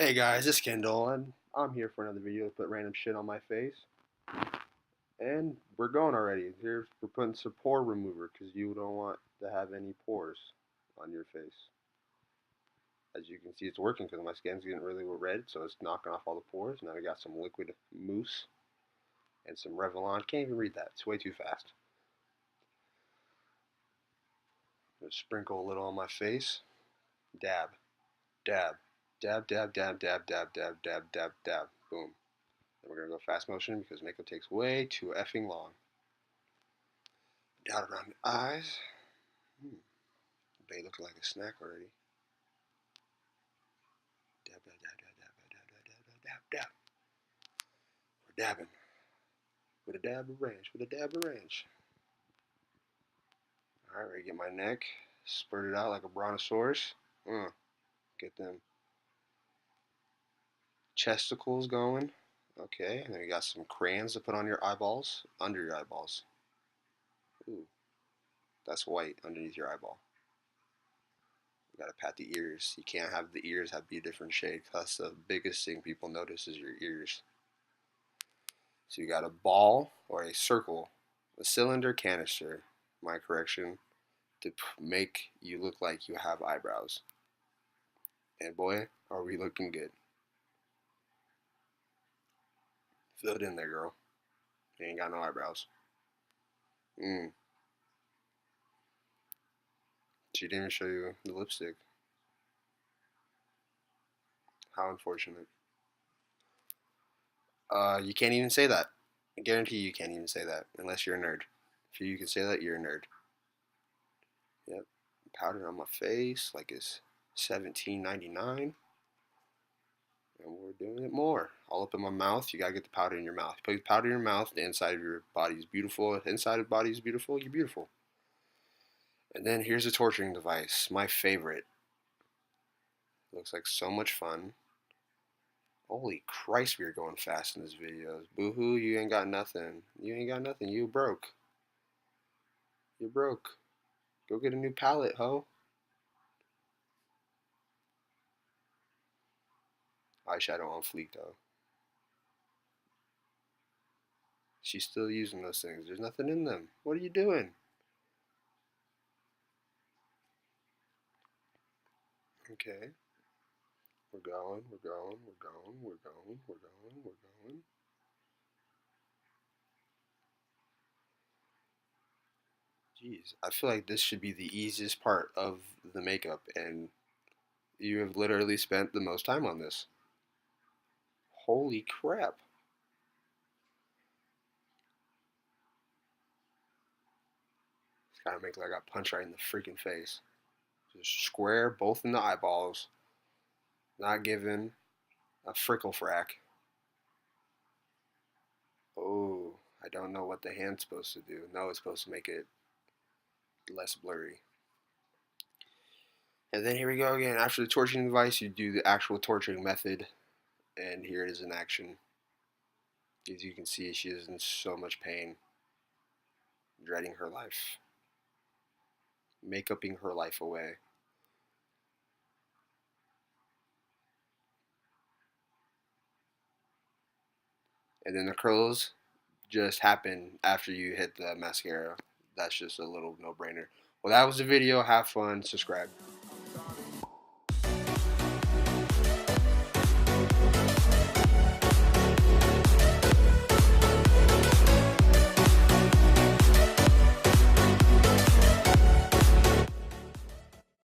Hey guys, it's Kendall, and I'm here for another video to put random shit on my face. And we're going already. Here we're putting some pore remover because you don't want to have any pores on your face. As you can see, it's working because my skin's getting really red, so it's knocking off all the pores. Now we got some liquid mousse and some Revlon. Can't even read that; it's way too fast. Just sprinkle a little on my face. Dab, dab, dab, dab, dab, dab, dab, dab, dab, dab, dab. Boom. Then we're gonna go fast motion because makeup takes way too effing long. Down around the eyes. They look like a snack already. Dab, dab, dab, dab, dab, dab, dab, dab, dab, dab. We're dabbing. With a dab of ranch. With a dab of ranch. Alright, ready to get my neck spurted out like a brontosaurus. Get them chesticles going. Okay, and then we got some crayons to put on your eyeballs. Under your eyeballs. Ooh, that's white underneath your eyeball. You gotta pat the ears. You can't have the ears be a different shade. That's the biggest thing people notice is your ears. So you got a ball or a circle, a cylinder, canister, my correction, to make you look like you have eyebrows. And boy, are we looking good. Fill it in there, girl. You ain't got no eyebrows. She didn't even show you the lipstick. How unfortunate. You can't even say that. I guarantee you can't even say that unless you're a nerd. If you can say that, you're a nerd. Yep. Powder on my face like it's $17.99. And we're doing it more. All up in my mouth. You gotta get the powder in your mouth. You put powder in your mouth, the inside of your body is beautiful. If the inside of the body is beautiful, you're beautiful. And then here's a torturing device. My favorite. Looks like so much fun. Holy Christ, we are going fast in this video. Boo-hoo, you ain't got nothing. You ain't got nothing. You broke. You broke. Go get a new palette, ho. Eyeshadow on fleek, though. She's still using those things. There's nothing in them. What are you doing? Okay. We're going, we're going, we're going, we're going, we're going, we're going. Jeez, I feel like this should be the easiest part of the makeup, and you have literally spent the most time on this. Holy crap. It's gotta make like I got punched right in the freaking face. Just square, both in the eyeballs. Not giving a frickle frack. Oh, I don't know what the hand's supposed to do. No, it's supposed to make it less blurry. And then here we go again. After the torturing device, you do the actual torturing method. And here it is in action. As you can see, she is in so much pain. Dreading her life. Makeuping her life away. And then the curls just happen after you hit the mascara. That's just a little no-brainer. Well, that was the video. Have fun. Subscribe.